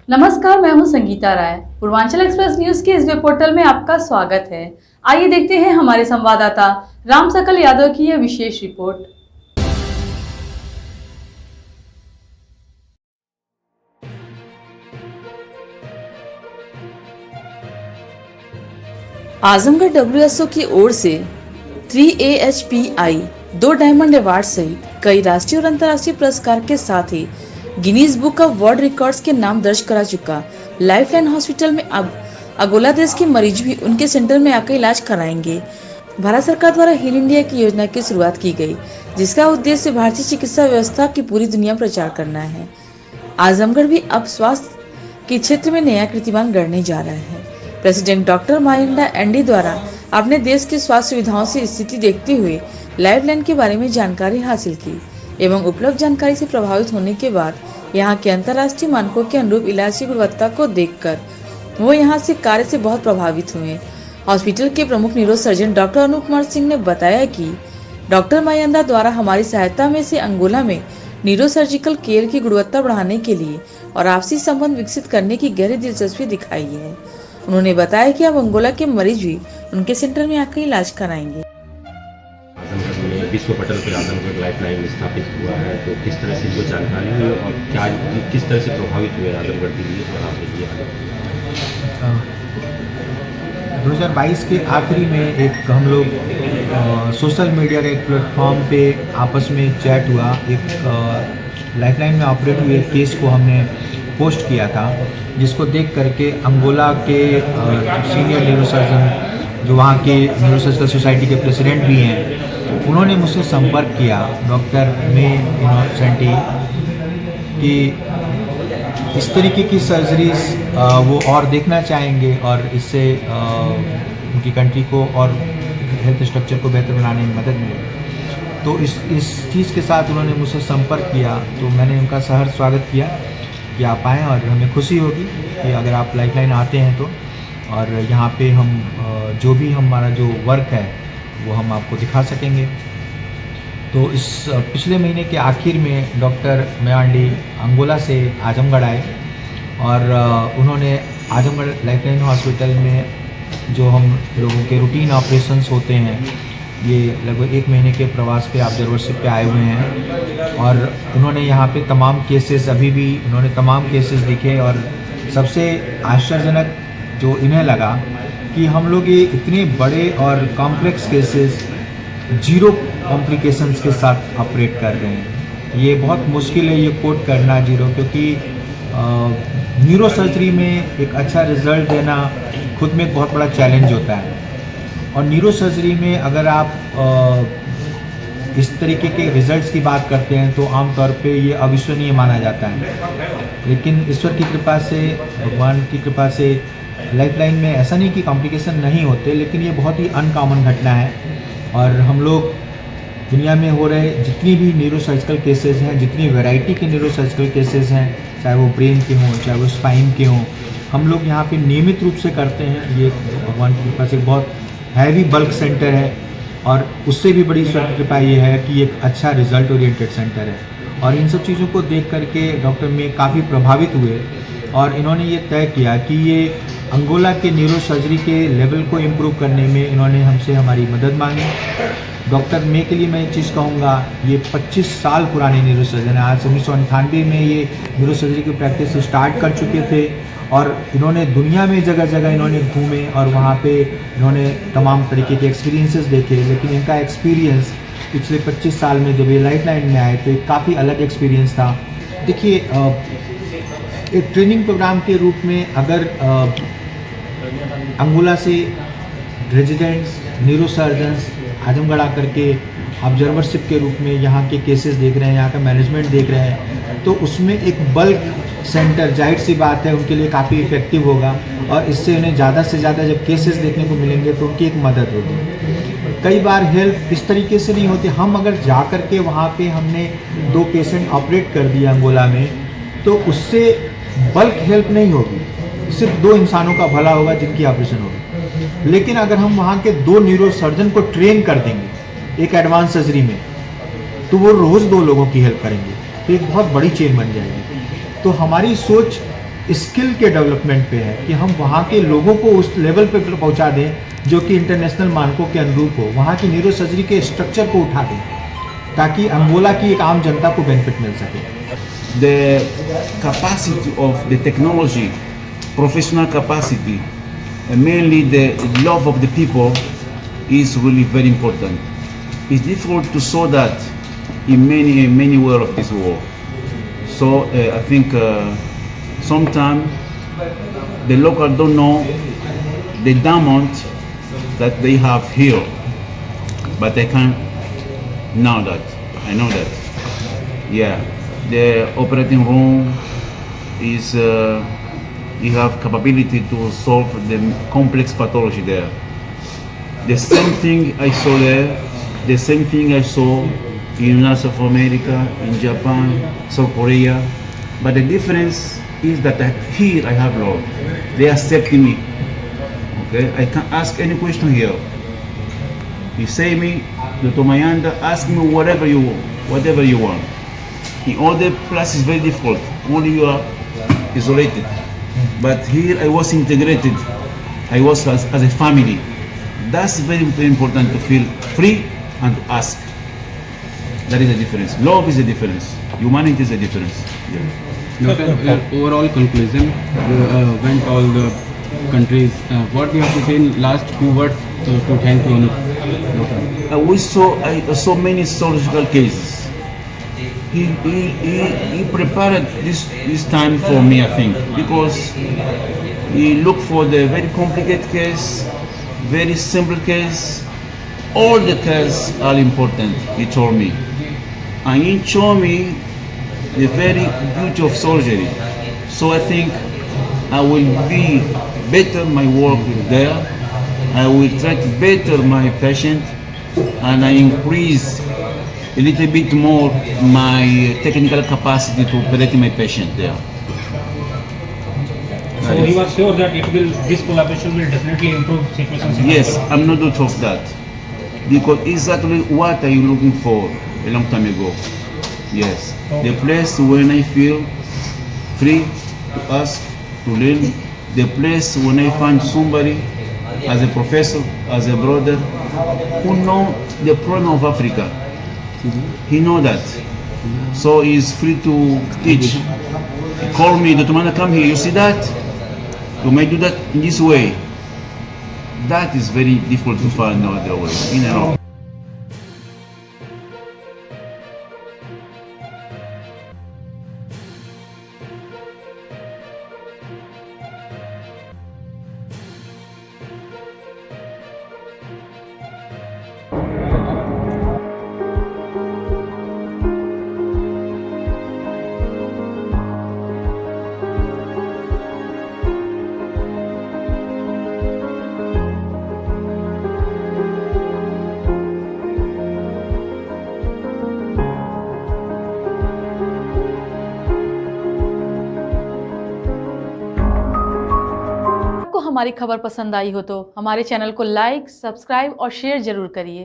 नमस्कार, मैं हूं संगीता राय। पूर्वांचल एक्सप्रेस न्यूज के इस वेब पोर्टल में आपका स्वागत है। आइए देखते हैं हमारे संवाददाता राम सकल यादव की यह विशेष रिपोर्ट। आजमगढ़ WSO की ओर से 3AHPI 2 डायमंड अवार्ड सहित कई राष्ट्रीय और अंतर्राष्ट्रीय पुरस्कार के साथ ही Guinness Book of World Records के नाम दर्ज करा चुका लाइफलाइन हॉस्पिटल में अब अगोला देश के मरीज भी उनके सेंटर में आकर इलाज कराएंगे। भारत सरकार द्वारा हील इंडिया की योजना की शुरुआत की गई, जिसका उद्देश्य भारतीय चिकित्सा व्यवस्था की पूरी दुनिया में प्रचार करना है। आजमगढ़ भी अब स्वास्थ्य के क्षेत्र में नया कीर्तिमान गढ़ने जा रहा है। प्रेसिडेंट डॉक्टर मायंडा एनडी द्वारा अपने देश की स्वास्थ्य सुविधाओं से स्थिति देखते हुए लाइफलाइन के बारे में जानकारी हासिल की एवं उपलब्ध जानकारी से प्रभावित होने के बाद यहाँ के अंतर्राष्ट्रीय मानकों के अनुरूप इलाज की गुणवत्ता को देखकर वो यहाँ से कार्य से बहुत प्रभावित हुए। हॉस्पिटल के प्रमुख neuro surgeon doctor Anoop Kumar Singh ने बताया कि डॉक्टर मायंदा द्वारा हमारी सहायता में से अंगोला में न्यूरो सर्जिकल केयर की गुणवत्ता बढ़ाने के लिए और आपसी संबंध विकसित करने की गहरी दिलचस्पी दिखाई है। उन्होंने बताया कि अब अंगोला के मरीज भी उनके सेंटर में आकर इलाज कराएंगे। आजमगढ़ में विश्व पटल पर आजमगढ़ लाइफलाइन स्थापित हुआ है, तो किस तरह से इनको जानकारी हुई और क्या किस तरह से प्रभावित हुए आजमगढ़ के लिए और आपके लिए? 2022 के आखिरी में एक हम लोग सोशल मीडिया के एक प्लेटफॉर्म पे आपस में चैट हुआ। एक लाइफलाइन में ऑपरेट हुए केस को हमने पोस्ट किया था, जिसको देख करके अंगोला के सीनियर न्यूरोसर्जन जो वहाँ के न्यूरोसर्जिकल सोसाइटी के प्रेसिडेंट भी हैं, उन्होंने मुझसे संपर्क किया डॉक्टर मे इनोसेंटी कि इस तरीके की सर्जरीज वो और देखना चाहेंगे और इससे उनकी कंट्री को और हेल्थ स्ट्रक्चर को बेहतर बनाने में मदद मिले। तो इस चीज़ के साथ उन्होंने मुझसे संपर्क किया, तो मैंने उनका सहर्ष स्वागत किया कि आप आएँ और हमें खुशी होगी कि अगर आप लाइफलाइन आते हैं तो, और यहाँ पे हम जो भी हमारा जो वर्क है वो हम आपको दिखा सकेंगे। तो इस पिछले महीने के आखिर में डॉक्टर मयांडी अंगोला से आजमगढ़ आए और उन्होंने आजमगढ़ लाइफलाइन हॉस्पिटल में जो हम लोगों के रूटीन ऑपरेशंस होते हैं, ये लगभग 1 महीने के प्रवास पे ऑब्जर्वरशिप पे आए हुए हैं और उन्होंने यहाँ पे तमाम केसेस उन्होंने तमाम केसेस दिखे। और सबसे आश्चर्यजनक जो इन्हें लगा कि हम लोग ये इतने बड़े और कॉम्प्लेक्स केसेस 0 कॉम्प्लिकेशंस के साथ ऑपरेट कर रहे हैं। ये बहुत मुश्किल है ये कोट करना 0, क्योंकि न्यूरो सर्जरी में एक अच्छा रिजल्ट देना खुद में एक बहुत बड़ा चैलेंज होता है। और न्यूरो सर्जरी में अगर आप इस तरीके के रिजल्ट्स की बात करते हैं तो आमतौर पे ये अविश्वसनीय माना जाता है, लेकिन ईश्वर की कृपा से, भगवान की कृपा से लाइफलाइन में ऐसा नहीं कि कॉम्प्लिकेशन नहीं होते, लेकिन ये बहुत ही अनकॉमन घटना है। और हम लोग दुनिया में हो रहे जितनी भी न्यूरोसर्जिकल केसेस हैं, जितनी वैरायटी के न्यूरोसर्जिकल केसेस हैं, चाहे वो ब्रेन के हों, चाहे वो स्पाइन के हों, हम लोग यहाँ पे नियमित रूप से करते हैं। ये भगवान की कृपा से बहुत हैवी बल्क सेंटर है और उससे भी बड़ी ईश्वर की कृपा ये है कि एक अच्छा रिजल्ट ओरिएंटेड सेंटर है। और इन सब चीज़ों को देख करके डॉक्टर में काफ़ी प्रभावित हुए और इन्होंने ये तय किया कि ये अंगोला के न्यूरो सर्जरी के लेवल को इम्प्रूव करने में इन्होंने हमसे हमारी मदद मांगी। डॉक्टर मे के लिए मैं एक चीज़ कहूँगा, ये 25 साल पुराने न्यूरो सर्जन है। आज 1998 में ये न्यूरो सर्जरी की प्रैक्टिस स्टार्ट कर चुके थे और इन्होंने दुनिया में जगह जगह इन्होंने घूमे और वहाँ पे इन्होंने तमाम तरीके के एक्सपीरियंसेस देखे। लेकिन इनका एक्सपीरियंस पिछले 25 साल में जब ये लाइफलाइन में आए तो काफ़ी अलग एक्सपीरियंस था। देखिए, एक ट्रेनिंग प्रोग्राम के रूप में अगर अंगोला से रेजिडेंट्स न्यूरो सर्जन्स आजमगढ़ आकर के ऑब्जर्वरशिप के रूप में यहाँ के केसेस देख रहे हैं, यहाँ का मैनेजमेंट देख रहे हैं, तो उसमें एक बल्क सेंटर जाहिर सी बात है उनके लिए काफ़ी इफ़ेक्टिव होगा और इससे उन्हें ज़्यादा से ज़्यादा जब केसेस देखने को मिलेंगे तो उनकी एक मदद होगी। कई बार हेल्प इस तरीके से नहीं होती। हम अगर जा कर के वहाँ पे हमने 2 पेशेंट ऑपरेट कर दिया अंगोला में, तो उससे बल्क हेल्प नहीं होगी, सिर्फ 2 इंसानों का भला होगा जिनकी ऑपरेशन होगी। लेकिन अगर हम वहाँ के 2 न्यूरो सर्जन को ट्रेन कर देंगे एक एडवांस सर्जरी में, तो वो रोज़ 2 लोगों की हेल्प करेंगे, तो एक बहुत बड़ी चेन बन जाएगी। तो हमारी सोच स्किल के डेवलपमेंट पे है कि हम वहाँ के लोगों को उस लेवल पे पहुँचा दें जो कि इंटरनेशनल मानकों के अनुरूप हो, वहाँ की न्यूरो सर्जरी के स्ट्रक्चर को उठा दें ताकि अंगोला की एक आम जनता को बेनिफिट मिल सके। The capacity of the technology, professional capacity, and mainly the love of the people is really very important. It's difficult to show that in many world of this world. So I think sometimes the local don't know the diamond that they have here, but I can know that. I know that. Yeah. The operating room is you have capability to solve the complex pathology there. The same thing I saw there, the same thing I saw in United States of America, in Japan, South Korea. But the difference is that here I have love. They accept me. Okay, I can ask any question here. You say me, Dr. Mayanda, ask me whatever you want. In other places very difficult. Only you are isolated. But here I was integrated. I was as a family. That's very, very important to feel free and to ask. That is the difference. Love is the difference. Humanity is the difference. Yeah. Doctor, overall conclusion, you went all the countries. What you have to say in last few words to thank you, Doctor? We saw many surgical cases. He prepared this time for me, I think, because he looked for the very complicated case, very simple case. All the cases are important, he told me. And he showed me the very beauty of surgery. So I think I will be better my work there. I will treat better my patient, and I increase a little bit more my technical capacity to operate my patient there. So you are sure that this collaboration will definitely improve situations? Yes, I'm not doubt of that. Because exactly what are you looking for a long time ago? Yes. Okay. The place when I feel free to ask, to learn. The place when I find somebody as a professor, as a brother, who know the problem of Africa. He know that. So he's free to teach. He called me, Dr. Manda, come here, you see that? You may do that in this way. That is very difficult to find no other way, in and out. आपको हमारी खबर पसंद आई हो तो हमारे channel को like, subscribe और share जरूर करिए।